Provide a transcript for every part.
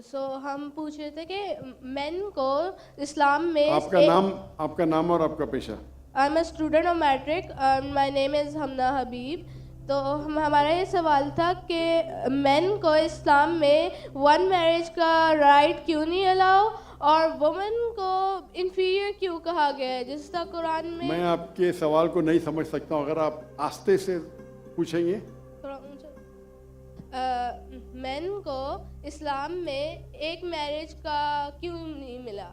سو ہم پوچھ رہے تھے کہ مین کو اسلام میں آپ کا نام اور آپ کا پیشہ. I am a student of matric, my name is Humna Habib. تو ہمارا یہ سوال تھا کہ مین کو اسلام میں ون میرج کا رائٹ کیوں نہیں الاؤ اور وومن کو انفیریئر کیوں کہا گیا ہے جس طرح قرآن میں. میں آپ کے سوال کو نہیں سمجھ سکتا ہوں، اگر آپ آہستہ سے پوچھیں گے. مین کو اسلام میں ایک میرج کا کیوں نہیں ملا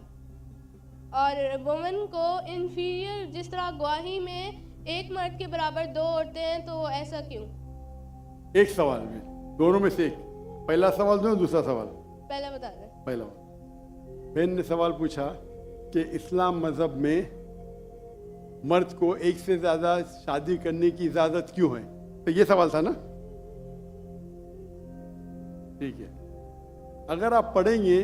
اور وومن کو انفیریئر، جس طرح گواہی میں ایک مرد کے برابر دو عورتیں ہیں، تو ایسا کیوں؟ ایک سوال میں دونوں میں سے ایک. پہلا سوال دوں دوسرا سوال؟ پہلا بتا دیں. پہلا. بہن نے سوال پوچھا کہ اسلام مذہب میں مرد کو ایک سے زیادہ شادی کرنے کی اجازت کیوں ہے، تو یہ سوال تھا نا. ٹھیک ہے. اگر آپ پڑھیں گے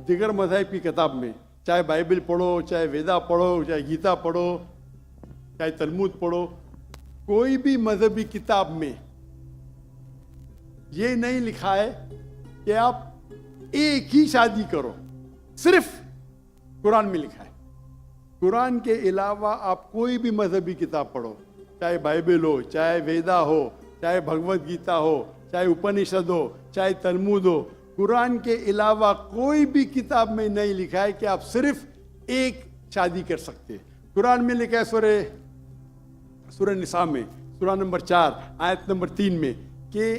دیگر مذاہب کی کتاب میں، چاہے بائبل پڑھو، چاہے ویدا پڑھو، چاہے گیتا پڑھو، چاہے تلمود پڑھو، کوئی بھی مذہبی کتاب میں یہ نہیں لکھا ہے کہ آپ ایک ہی شادی کرو. صرف قرآن میں لکھا ہے. قرآن کے علاوہ آپ کوئی بھی مذہبی کتاب پڑھو، چاہے بائبل ہو، چاہے ویدا ہو، چاہے بھگوت گیتا ہو، چاہے اپنشد ہو، چاہے تلمود ہو، قرآن کے علاوہ کوئی بھی کتاب میں نہیں لکھا ہے کہ آپ صرف ایک شادی کر سکتے. قرآن میں لکھا ہے سورہ نساء میں، سورہ نمبر 4 آیت نمبر 3 میں، کہ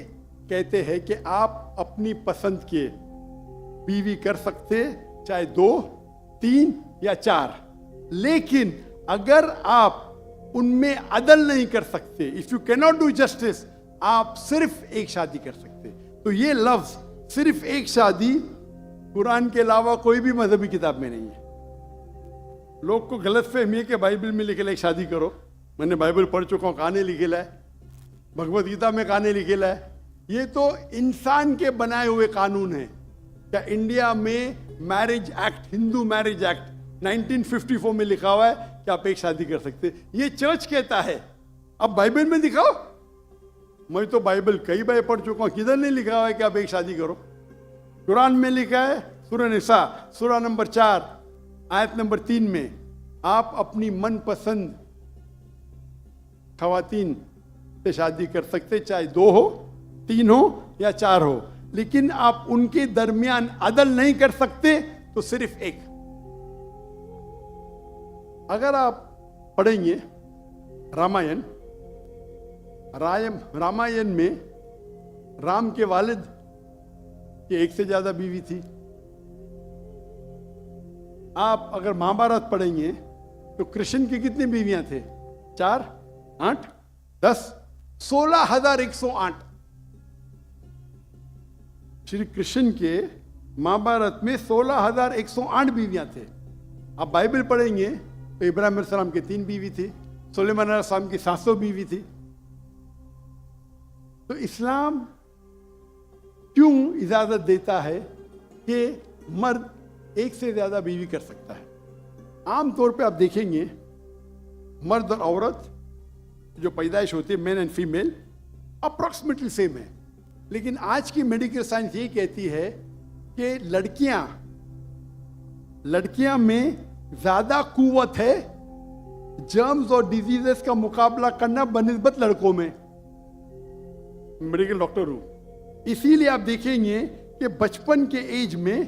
کہتے ہیں کہ آپ اپنی پسند کے بیوی کر سکتے، چاہے 2، 3 یا 4، لیکن اگر آپ ان میں عدل نہیں کر سکتے، if you cannot do justice، آپ صرف ایک شادی کر سکتے. تو یہ لفظ صرف ایک شادی قرآن کے علاوہ کوئی بھی مذہبی کتاب میں نہیں ہے. لوگ کو غلط فہمی ہے کہ بائبل میں لکھے ایک شادی کرو. میں نے بائبل پڑھ چکا ہوں، کہاں لکھے ہے، بھگوت گیتا میں کہاں لکھے ہے. یہ تو انسان کے بنائے ہوئے قانون ہیں. کیا انڈیا میں میرج ایکٹ، ہندو میرج ایکٹ 1954 میں لکھا ہوا ہے کہ آپ ایک شادی کر سکتے؟ یہ چرچ کہتا ہے. اب بائبل میں دکھاؤ. میں تو بائبل کئی بار پڑھ چکا ہوں، کدھر نہیں لکھا ہوا ہے کہ آپ ایک شادی کرو. قرآن میں لکھا ہے سورہ نساء سورہ نمبر 4 آیت نمبر 3 میں، آپ اپنی من پسند خواتین سے شادی کر سکتے، چاہے 2 ہو، 3 ہو یا 4 ہو، لیکن آپ ان کے درمیان عدل نہیں کر سکتے، تو صرف ایک. اگر آپ پڑھیں گے رامائن میں رام کے والد کی ایک سے زیادہ بیوی تھی. آپ اگر مہابھارت پڑھیں گے تو کرشن کی کتنی بیویاں تھے؟ 4، 8، 10، 16,108. شری کرشن کے مہابھارت میں 16,108 بیویاں تھے. آپ بائبل پڑھیں گے تو ابراہیم علیہ السلام کی 3 بیوی تھی، سلیمان علیہ السلام کی 700 بیوی تھی. تو اسلام کیوں اجازت دیتا ہے کہ مرد ایک سے زیادہ بیوی کر سکتا ہے؟ عام طور پہ آپ دیکھیں گے مرد اور عورت جو پیدائش ہوتی ہے، مین اینڈ فیمیل، اپروکسیمیٹلی سیم ہے. لیکن آج کی میڈیکل سائنس یہ کہتی ہے کہ لڑکیاں میں زیادہ قوت ہے جرمز اور ڈیزیزز کا مقابلہ کرنا بنسبت لڑکوں میں. میڈیکل ڈاکٹر ہوں، اسی لیے آپ دیکھیں گے کہ بچپن کے ایج میں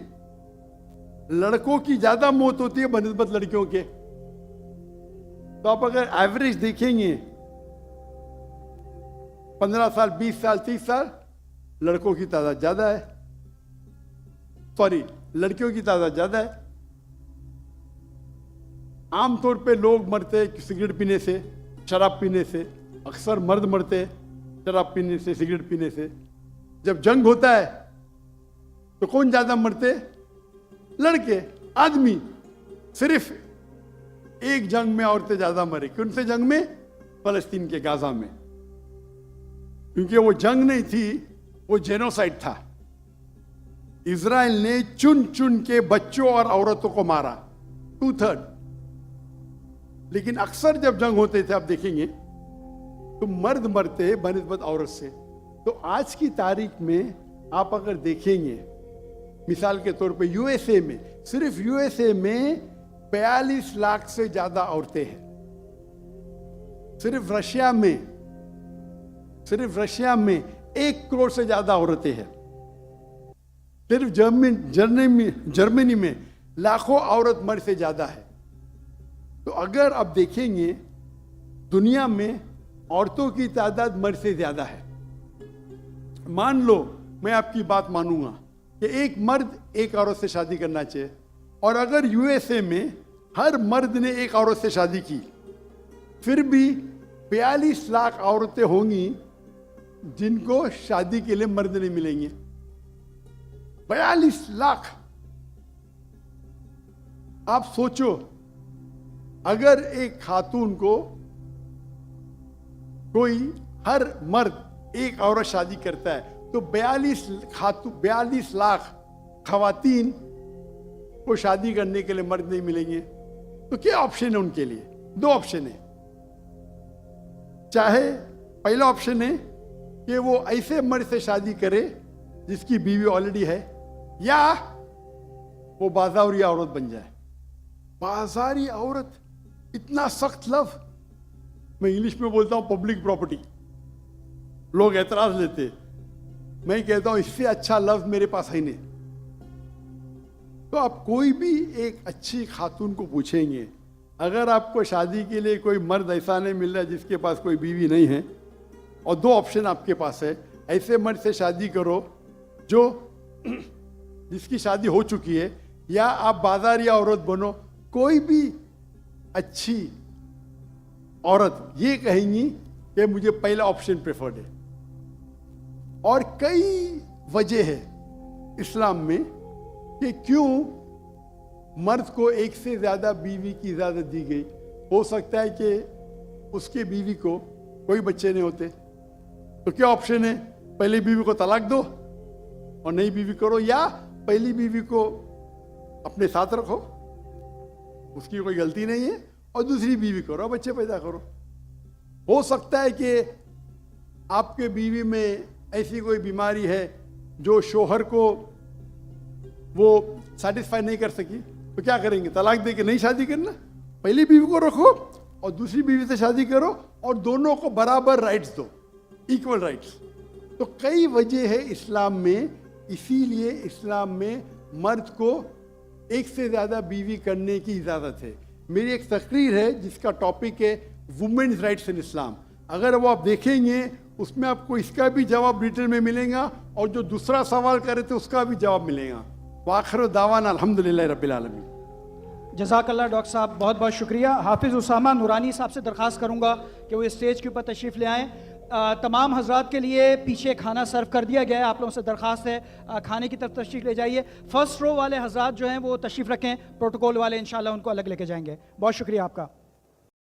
لڑکوں کی زیادہ موت ہوتی ہے بنسبت لڑکیوں کے. تو آپ اگر ایوریج دیکھیں گے 15 سال، 20 سال، 30 سال، لڑکوں کی تعداد زیادہ ہے، لڑکیوں کی تعداد زیادہ ہے. عام طور پہ لوگ مرتے ہیں سگریٹ پینے سے، شراب پینے سے. اکثر مرد مرتے ہیں شراب پینے سے، سگریٹ پینے سے. جب جنگ ہوتا ہے تو کون زیادہ مرتے؟ لڑکے. آدمی. صرف ایک جنگ میں عورتیں زیادہ مرے. کون سے جنگ میں؟ فلسطین کے غزہ میں. کیونکہ وہ جنگ نہیں تھی، وہ جینوسائیڈ تھا. اسرائیل نے چن کے بچوں اور عورتوں کو مارا 2/3. لیکن اکثر جب جنگ ہوتے تھے آپ دیکھیں گے تو مرد مرتے بنسبت عورت سے. تو آج کی تاریخ میں آپ اگر دیکھیں گے مثال کے طور پہ یو ایس اے میں، صرف یو ایس اے میں 42 لاکھ سے زیادہ عورتیں ہیں. صرف رشیا میں 1 کروڑ سے زیادہ عورتیں ہیں. صرف جرمنی میں لاکھوں عورت مرد سے زیادہ ہے. تو اگر آپ دیکھیں گے دنیا میں عورتوں کی تعداد مرد سے زیادہ ہے. مان لو میں آپ کی بات مانوں گا کہ ایک مرد ایک عورت سے شادی کرنا چاہیے، اور اگر یو ایس اے میں ہر مرد نے ایک عورت سے شادی کی، پھر بھی 42 لاکھ عورتیں ہوں گی جن کو شادی کے لیے مرد نہیں ملیں گے. 42 لاکھ. آپ سوچو اگر ایک خاتون کو کوئی ہر مرد ایک عورت شادی کرتا ہے تو 42 لاکھ خواتین کو شادی کرنے کے لیے مرد نہیں ملیں گے. تو کیا آپشن ہے ان کے لیے؟ 2 آپشن ہے. چاہے پہلا آپشن ہے کہ وہ ایسے مرد سے شادی کرے جس کی بیوی آلریڈی ہے، یا وہ بازاری عورت بن جائے. بازاری عورت اتنا سخت لفظ، میں انگلش میں بولتا ہوں پبلک پراپرٹی. لوگ اعتراض لیتے، میں کہتا ہوں اس سے اچھا لفظ میرے پاس ہے نہیں. تو آپ کوئی بھی ایک اچھی خاتون کو پوچھیں گے، اگر آپ کو شادی کے لیے کوئی مرد ایسا نہیں مل رہا جس کے پاس کوئی بیوی نہیں ہے، اور 2 آپشن آپ کے پاس ہے، ایسے مرد سے شادی کرو جو جس کی شادی ہو چکی ہے، یا آپ بازاری عورت بنو. کوئی بھی اچھی عورت یہ کہیں گی کہ مجھے پہلا آپشن پریفرڈ ہے. اور کئی وجہ ہے اسلام میں کہ کیوں مرد کو ایک سے زیادہ بیوی کی اجازت دی گئی. ہو سکتا ہے کہ اس کے بیوی کو کوئی بچے نہیں ہوتے، تو کیا آپشن ہے؟ پہلی بیوی کو طلاق دو اور نئی بیوی کرو، یا پہلی بیوی کو اپنے ساتھ رکھو، اس کی کوئی غلطی نہیں ہے، اور دوسری بیوی کرو، بچے پیدا کرو. ہو سکتا ہے کہ آپ کے بیوی میں ایسی کوئی بیماری ہے جو شوہر کو وہ سیٹسفائی نہیں کر سکی، تو کیا کریں گے؟ طلاق دے کے نہیں شادی کرنا، پہلی بیوی کو رکھو اور دوسری بیوی سے شادی کرو، اور دونوں کو برابر رائٹس دو، ایکول رائٹس. تو کئی وجہ ہے اسلام میں، اسی لیے اسلام میں مرد کو ایک سے زیادہ بیوی کرنے کی اجازت ہے. میری ایک تقریر ہے جس کا ٹاپک ہے وومنز رائٹس ان اسلام. اگر وہ آپ دیکھیں گے اس میں آپ کو اس کا بھی جواب ڈیٹیل میں ملے گا، اور جو دوسرا سوال کرے تھے اس کا بھی جواب ملے گا. وآخر دعوانا الحمدللہ رب العالمین. جزاک اللہ ڈاکٹر صاحب، بہت بہت شکریہ. حافظ اسامہ نورانی صاحب سے درخواست کروں گا کہ وہ اسٹیج کے اوپر تشریف لے آئیں. تمام حضرات کے لیے پیچھے کھانا سرو کر دیا گیا ہے، آپ لوگوں سے درخواست ہے کھانے کی طرف تشریف لے جائیے. فرسٹ رو والے حضرات جو ہیں وہ تشریف رکھیں، پروٹوکول والے انشاءاللہ ان کو الگ لے کے جائیں گے. بہت شکریہ آپ کا.